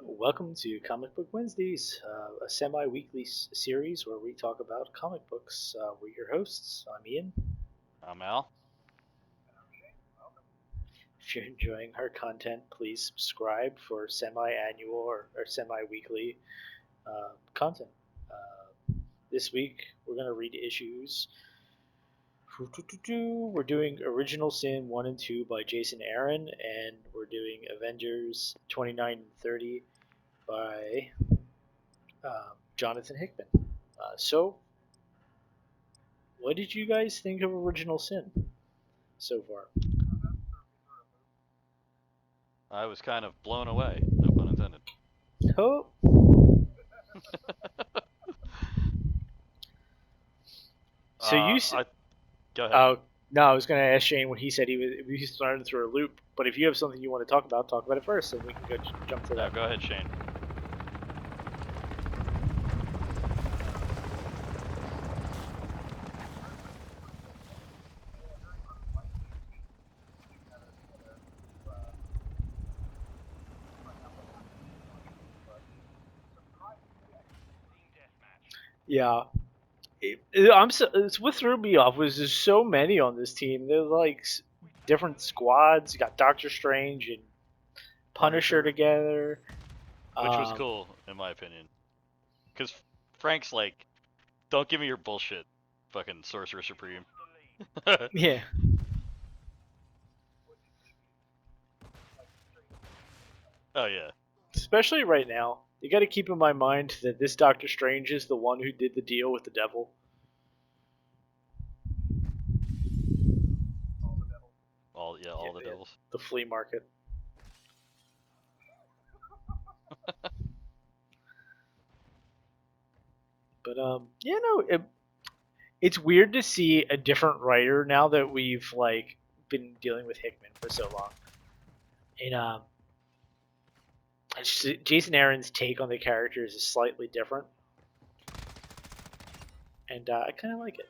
Welcome to Comic Book Wednesdays, a semi-weekly series where we talk about comic books. We're your hosts. I'm Ian. I'm Al. If you're enjoying our content, please subscribe for semi-annual or semi-weekly content. This week, we're going to read issues. We're doing Original Sin 1 and 2 by Jason Aaron, and we're doing Avengers 29 and 30 by Jonathan Hickman. So, what did you guys think of Original Sin so far? I was kind of blown away, no pun intended. Oh, so you said, I Go ahead. oh no, I was going to ask Shane when he said he was starting through a loop. But if you have something you want to talk about it first, and we can go jump to No, that. go ahead, Shane. Yeah, it's what threw me off was there's so many on this team. There's like different squads. You got Doctor Strange and Punisher Punisher, together. which was Um, cool in my opinion, because Frank's like, "Don't give me your bullshit, fucking Sorcerer Supreme." Oh yeah, yeah, especially right now. You got to keep in my mind that this Doctor Strange is the one who did the deal with the devil. Yeah, all the yeah, devils. the flea market. But yeah, no, it's weird to see a different writer now that we've like been dealing with Hickman for so long. And Jason Aaron's take on the characters is slightly different, and I kind of like it.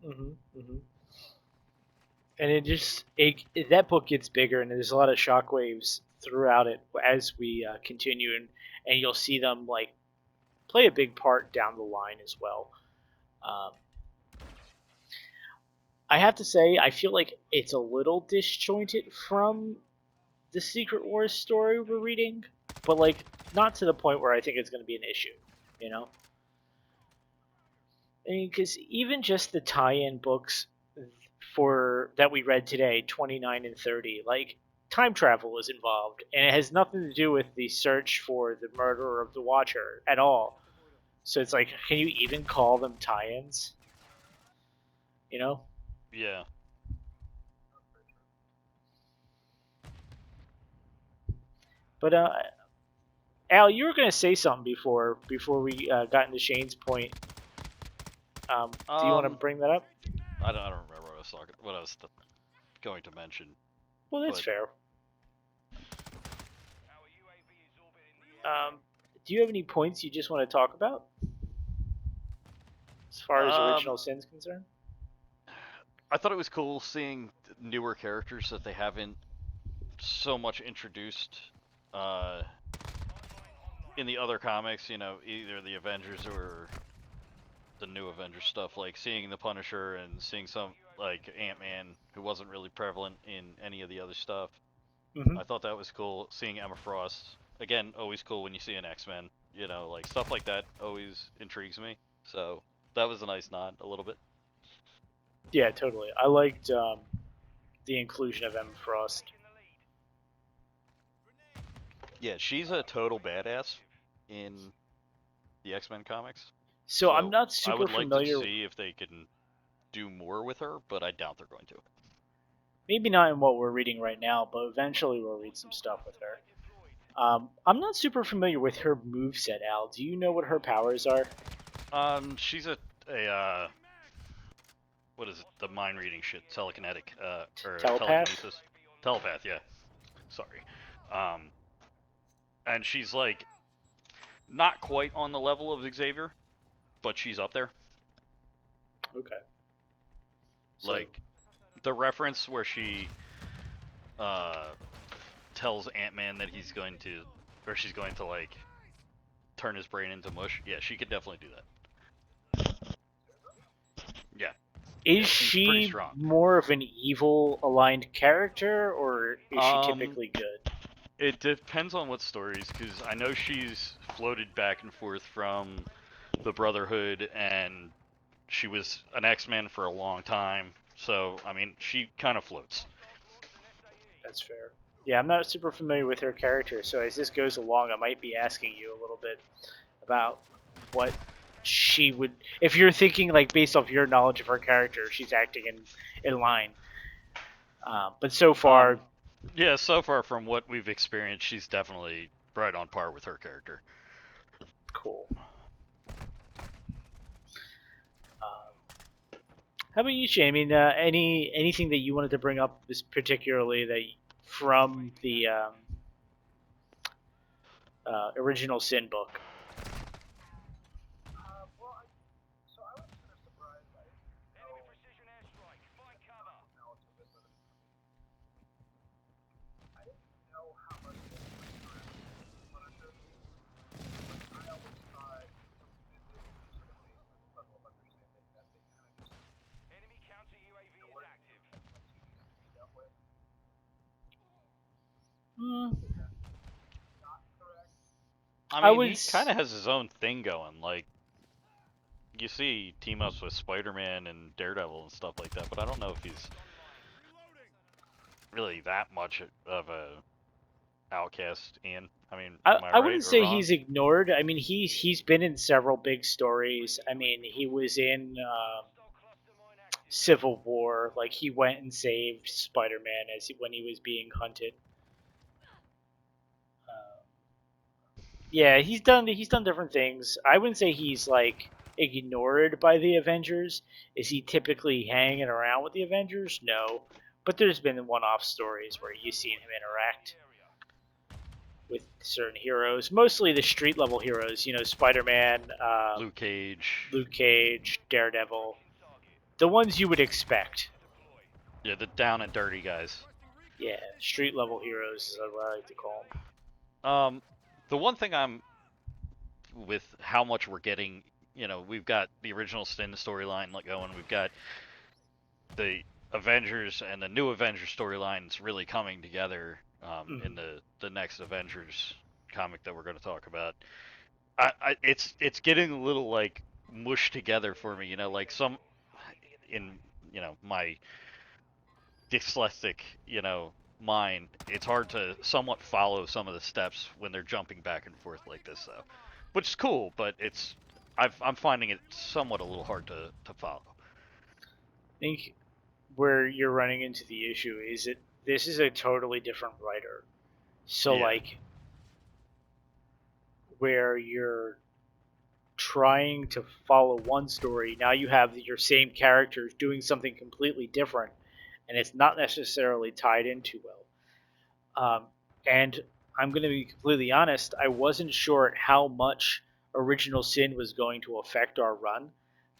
Mm-hmm. And that book gets bigger, and there's a lot of shockwaves throughout it as we continue, and you'll see them like play a big part down the line as well. Um, I have to say, I feel like it's a little disjointed from the Secret Wars story we're reading, but like not to the point where I think it's going to be an issue. You know, I mean, because even just the tie-in books for that we read today, 29 and 30, like time travel is involved, and it has nothing to do with the search for the murderer of the Watcher at all. So it's like, can you even call them tie-ins? You know? Yeah. But Al, you were going to say something before we got into Shane's point. Do you want to Um, bring that up? I don't remember what I was talking, what I was going to mention, Well, that's but fair. Um, do you have any points you just want to talk about as far as um, original sin's concerned? I thought it was cool seeing newer characters that they haven't so much introduced uh, in the other comics, either the Avengers or the new Avengers stuff, like seeing the Punisher and seeing some like Ant-Man who wasn't really prevalent in any of the other stuff. Mm-hmm. I thought that was cool. Seeing Emma Frost, again, always cool when you see an X-Men, like stuff like that always intrigues me. So that was a nice nod, a little bit. Yeah, totally. I liked the inclusion of Emma Frost. Yeah, she's a total badass in the X-Men comics. So I'm So not I super would like to familiar. see if they can do more with her, but I doubt they're going to. Maybe not in what we're reading right now, but eventually we'll read some stuff with her. I'm not super familiar with her moveset, Al. Do you know what her powers are? She's a what is it? The mind reading shit, telekinetic, or Telepath? telekinesis, telepath. Yeah. Sorry. Um, and she's like not quite on the level of Xavier, but she's up there. Okay. So, Like the reference where she uh tells Ant-Man that he's going to, or she's going to like turn his brain into mush. Yeah, she could definitely do that. Yeah, is yeah, she's pretty she strong. more of an evil aligned character, or is she Um, typically good? it depends on what stories, because I know she's floated back and forth from the Brotherhood, and she was an X-Men for a long time. So, I mean, she kind of floats. That's fair. Yeah, I'm not super familiar with her character, so as this goes along, I might be asking you a little bit about what she would, if you're thinking like based off your knowledge of her character, she's acting in line. But so far, Um, yeah, so far from what we've experienced, she's definitely right on par with her character. cool. How about you, Shane? I mean, anything that you wanted to bring up, is particularly that from the original Sin book? Hmm. I I mean, he kind was. of has his own thing going. Like, you see team ups with Spider-Man and Daredevil and stuff like that, but I don't know if he's really that much of a outcast. Ian, I mean, am I I right wouldn't or say wrong? he's ignored. I mean, he's been in several big stories. I mean, he was in Civil War. Like he went and saved Spider-Man when he was being hunted. Uh, yeah, he's done different things. I wouldn't say he's like ignored by the Avengers. Is he typically hanging around with the Avengers? No, but there's been one-off stories where you've seen him interact with certain heroes, mostly the street level heroes. You know, Spider-Man, Luke Cage. Luke Cage, Daredevil, the ones you would expect. Yeah, the down and dirty guys. Yeah, street level heroes is what I like to call them. Um, the one thing I'm with how much we're getting, we've got the original Sin storyline like going, we've got the Avengers and the new Avengers storylines really coming together in Mm-hmm. the next Avengers comic that we're going to talk about. It's getting a little like mushed together for me, like some in my dyslexic, mind. It's hard to somewhat follow some of the steps when they're jumping back and forth like this, though, which is cool, but I'm finding it somewhat a little hard to follow. I think where you're running into the issue is that this is a totally different writer. So Yeah, like where you're trying to follow one story, now you have your same characters doing something completely different, and it's not necessarily tied in too well. And I'm going to be completely honest, I wasn't sure how much Original Sin was going to affect our run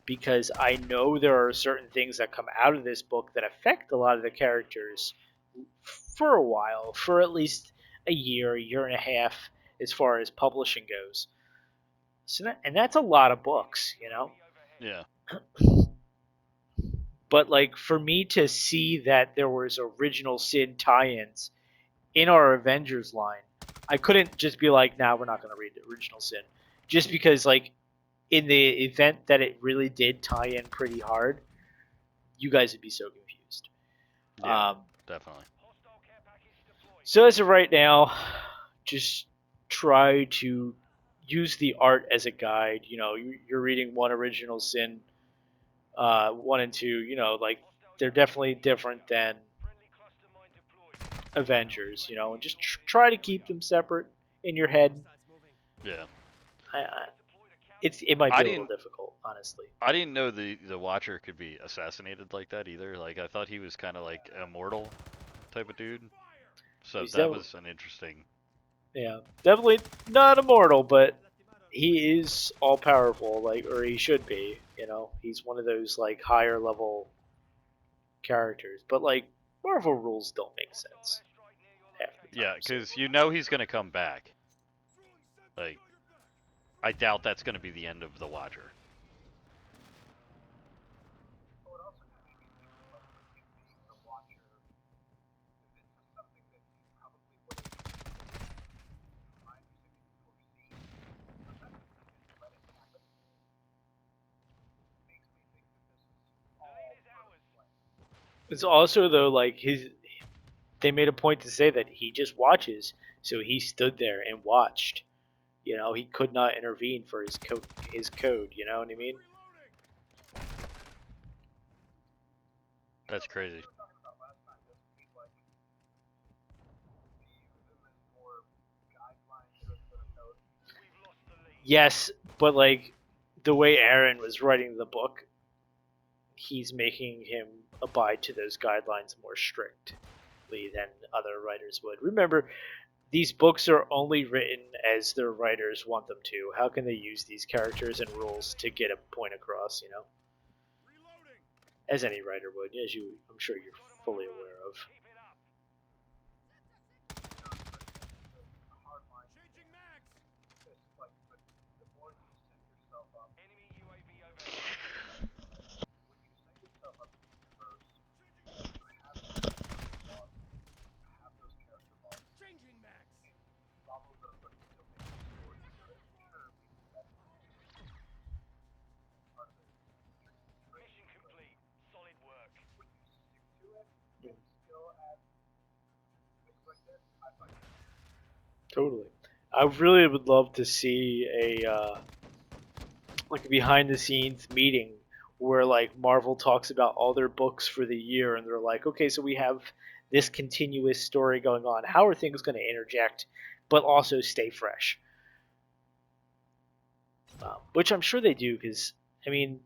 because I know there are certain things that come out of this book that affect a lot of the characters for a while, for at least a year and a half, as far as publishing goes. And that's a lot of books, you know. yeah, But like for me to see that there was Original Sin tie-ins in our Avengers line, I couldn't just be like, "Nah, we're not going to read the Original Sin," just because like in the event that it really did tie in pretty hard, you guys would be so confused. yeah, Um, definitely. so as of right now, just try to use the art as a guide. You know, you're reading one Original Sin, 1 and 2. You know, like they're definitely different than Avengers. You know, and just try to keep them separate. in your head. Yeah. I, it might I be a little didn't difficult, honestly. I didn't know the Watcher could be assassinated like that either. Like I thought he was kind of like immortal type of dude. So He's that definitely, was an interesting. yeah, definitely not immortal, but he is all powerful, like, or he should be. You know, he's one of those like higher level characters. But like Marvel rules don't make sense half the time. Yeah, So because you know he's gonna come back. Like I doubt that's gonna be the end of the Watcher. it's also though like his. They made a point to say that he just watches, so he stood there and watched. You know, he could not intervene for his code. His code. You know what I mean? That's crazy. Yes, but like the way Aaron was writing the book, he's making him abide to those guidelines more strictly than other writers would. Remember, these books are only written as their writers want them to. How can they use these characters and rules to get a point across, you know? As any writer would, as you I'm sure you're fully aware of. Totally. I really would love to see a behind the scenes meeting where like Marvel talks about all their books for the year and they're like, okay, so we have this continuous story going on. How are things going to interject, but also stay fresh? Which I'm sure they do because I mean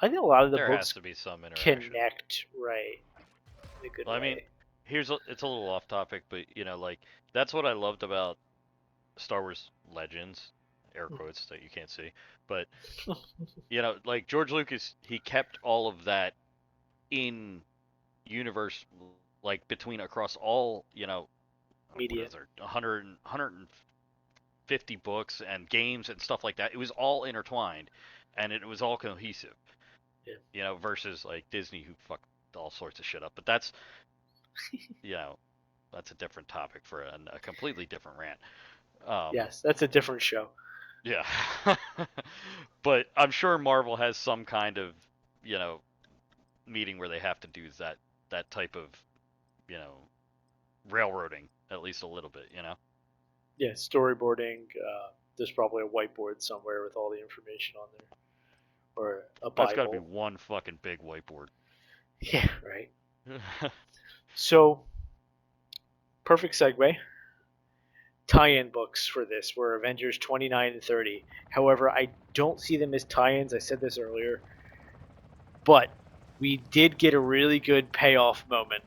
I think a lot of the There has books to be some interaction. connect right in a good Well, I mean, way. it's a little off topic, but like that's what I loved about Star Wars Legends, air quotes that you can't see, but like George Lucas, he kept all of that in universe, like between across all, what Media. is there, 150 books and games and stuff like that. It was all intertwined, and it was all cohesive. Yeah. Versus like Disney, who fucked all sorts of shit up. But that's you know that's a different topic for a completely different rant. Um, Yes, that's a different show. yeah, but I'm sure Marvel has some kind of you know meeting where they have to do that type of you know railroading at least a little bit. Yeah, storyboarding. There's probably a whiteboard somewhere with all the information on there, or a That's got to be Bible. one fucking big whiteboard. Yeah, right. So, perfect segue. Tie-in books for this were Avengers 29 and 30. However, I don't see them as tie-ins. I said this earlier, but we did get a really good payoff moment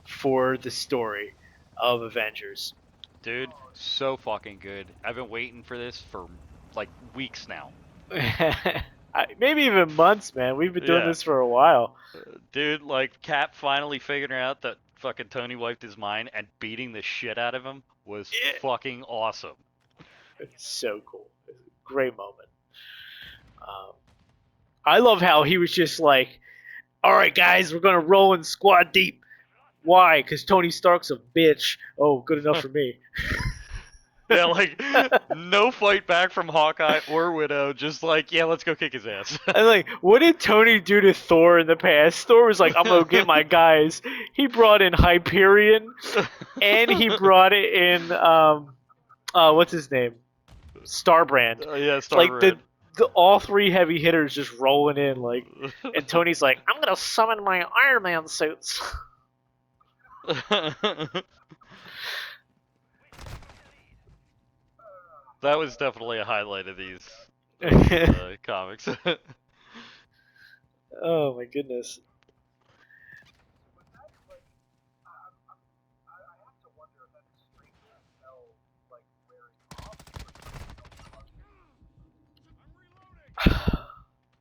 for the story of Avengers. Dude, so fucking good. I've been waiting for this for like weeks now. Maybe even months, man. We've been doing Yeah, this for a while. dude, like Cap finally figuring out that fucking Tony wiped his mind and beating the shit out of him was Yeah. fucking awesome. It's so cool. It's a great moment. Um, I love how he was just like, "All right, guys, we're gonna roll in squad deep. Why? Because Tony Stark's a bitch. Oh, good enough for me." Yeah, like no fight back from Hawkeye or Widow, just like, yeah, let's go kick his ass. And like, what did Tony do to Thor in the past? Thor was like, "I'm gonna get my guys." He brought in Hyperion, and he brought it in. What's his name? Starbrand. Yeah, Like Star-Lord. the all three heavy hitters just rolling in. Like, and Tony's like, "I'm gonna summon my Iron Man suits." That was definitely a highlight of these comics. Oh my goodness.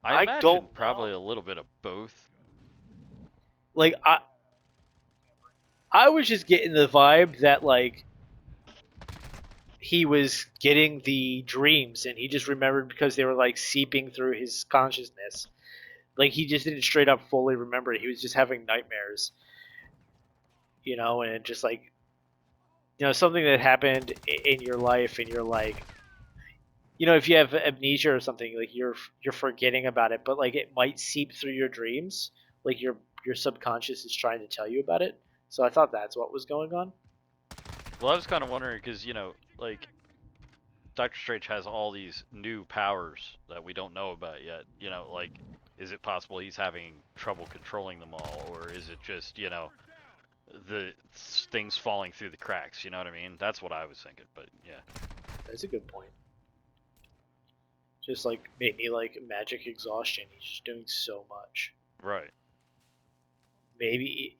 I I imagine don't probably know. a little bit of both. Like I was just getting the vibe that like he was getting the dreams and he just remembered because they were like seeping through his consciousness. Like he just didn't straight up fully remember it. He was just having nightmares, and it just like something that happened in your life and you're like, if you have amnesia or something, like you're forgetting about it, but like it might seep through your dreams, like your subconscious is trying to tell you about it. So I thought that's what was going on. Well, I was kind of wondering because like Doctor Strange has all these new powers that we don't know about yet. Like, is it possible he's having trouble controlling them all, or is it just the things falling through the cracks? You know what I mean? That's what I was thinking. But yeah, That's a good point. Just like maybe like magic exhaustion. He's just doing so much. right. Maybe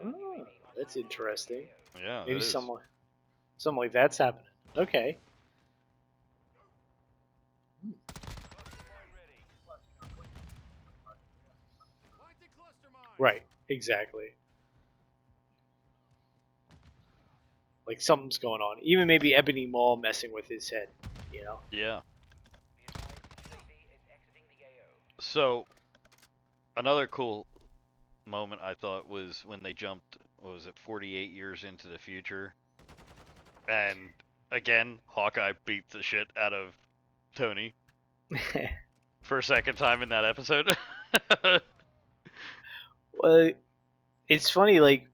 oh, that's interesting. Yeah, Maybe it is. something like that's happening. Okay. Right. Exactly. Like something's going on. Even maybe Ebony Maw messing with his head. You know. Yeah. So another cool moment I thought was when they jumped. What was it, 48 years into the future? And again, Hawkeye beat the shit out of Tony for a second time in that episode. Well, it's funny. Like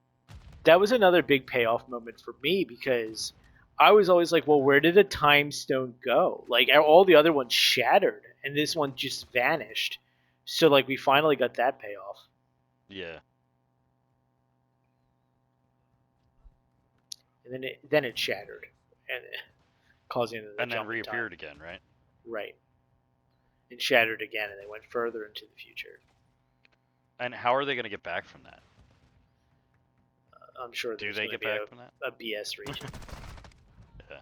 that was another big payoff moment for me because I was always like, well, where did the time stone go? Like all the other ones shattered, and this one just vanished. So like we finally got that payoff, Yeah. and then it shattered, and causing them to And then jump in time. reappeared again, right? Right, and shattered again, and they went further into the future. And how are they going to get back from that? I'm sure Do there's they going to get be back from that? a BS region. Yeah.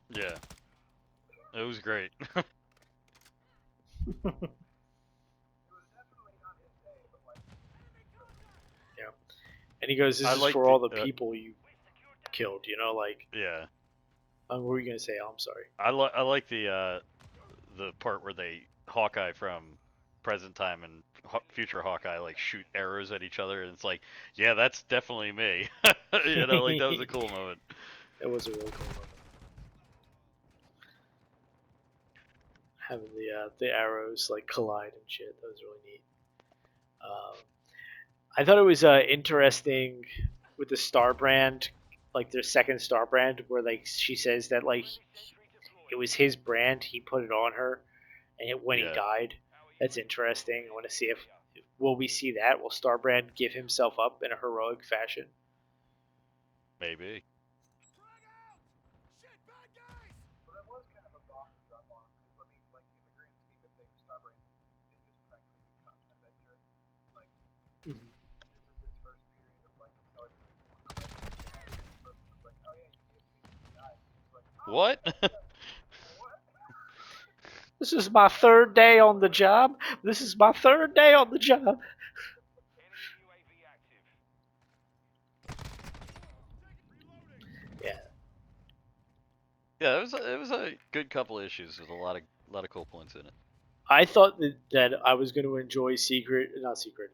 Yeah. It was great. Yeah, and he goes, I "This is like for the all the people you killed." Like, yeah. what were you going to say? Oh, I'm sorry. I like the part where they Hawkeye from present time and future Hawkeye like shoot arrows at each other, and it's like, yeah, that's definitely me. Like that was a cool moment. That was a really cool moment. Having the arrows like collide and shit. That was really neat. Um, I thought it was interesting with the Star brand, like their second Star brand, where like she says that like it was his brand, he put it on her, and when he Yeah, died. That's interesting. I want to see if will we see that? Will Starbrand give himself up in a heroic fashion? maybe. Mm-hmm. What? This is my third day on the job. This is my third day on the job. Yeah, Yeah, it was a good couple of issues with a lot of cool points in it. I thought that I was going to enjoy not Secret,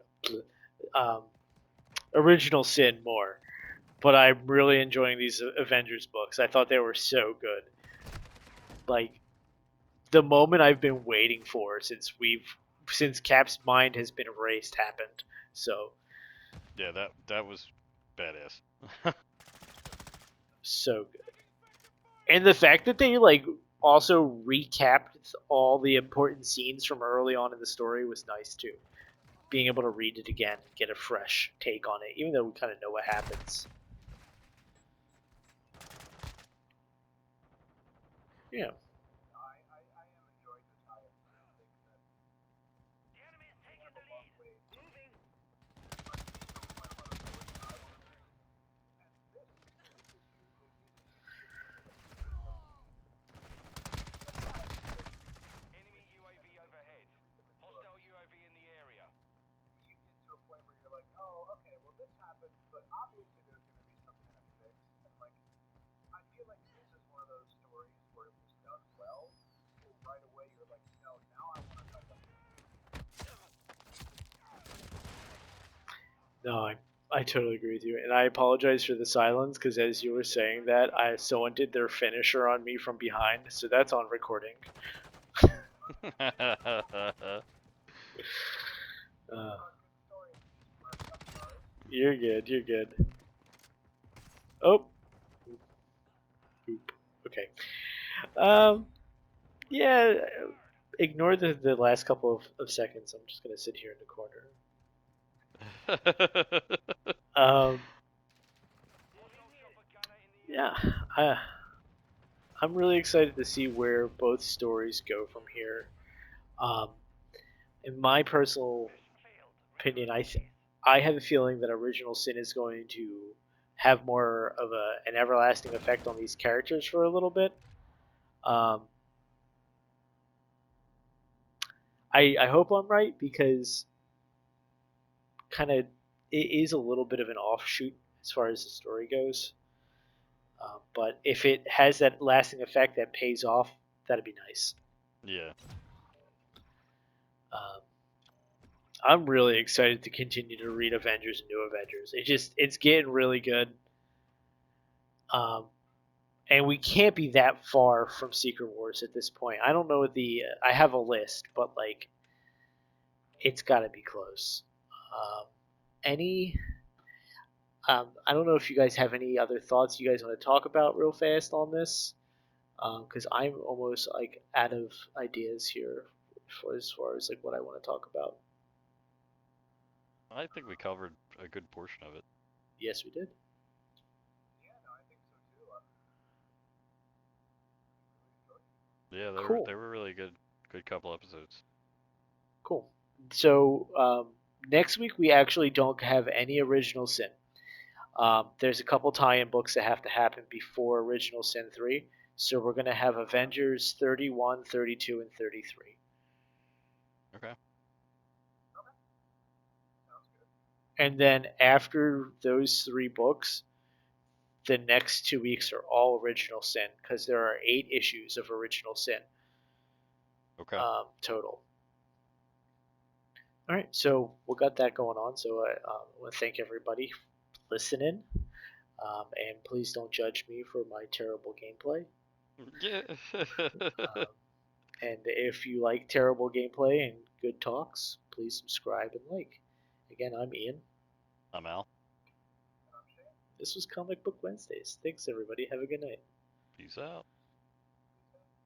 um, Original Sin more, but I'm really enjoying these Avengers books. I thought they were so good. Like the moment I've been waiting for since Cap's mind has been erased happened. So Yeah, that was badass. so good. And the fact that they also recapped all the important scenes from early on in the story was nice too. Being able to read it again and get a fresh take on it, even though we kind of know what happens. Yeah. No, I totally agree with you, and I apologize for the silence because as you were saying that, someone did their finisher on me from behind, so that's on recording. Uh, you're good. You're good. Oh, oop. Okay. Um. Yeah. Ignore the last couple of seconds. I'm just gonna sit here in the corner. Um. Yeah. I, I'm really excited to see where both stories go from here. Um. In my personal opinion, I have a feeling that Original Sin is going to have more of an everlasting effect on these characters for a little bit. Um, I hope I'm right because kind of it is a little bit of an offshoot as far as the story goes. But if it has that lasting effect that pays off, that'd be nice. Yeah. Um, I'm really excited to continue to read Avengers and New Avengers. It's getting really good. Um, and we can't be that far from Secret Wars at this point. I don't know what I have a list, but it's got to be close. Um, any I don't know if you guys have any other thoughts you guys want to talk about real fast on this, because I'm almost out of ideas here for as far as what I want to talk about. I think we covered a good portion of it. Yes, we did. Yeah, they were Cool, they were really good couple episodes. cool. So next week we actually don't have any Original Sin. There's a couple tie-in books that have to happen before Original Sin 3. So we're going to have Avengers 31, 32, and 33. Okay. And then after those three books, the next 2 weeks are all Original Sin because there are 8 issues of Original Sin Okay. total. All right, so we got that going on. So I want to thank everybody for listening. And please don't judge me for my terrible gameplay. Yeah. Um, and if you like terrible gameplay and good talks, please subscribe and like. Again, I'm Ian. I'm Al. This was Comic Book Wednesdays. Thanks, everybody. Have a good night. Peace out.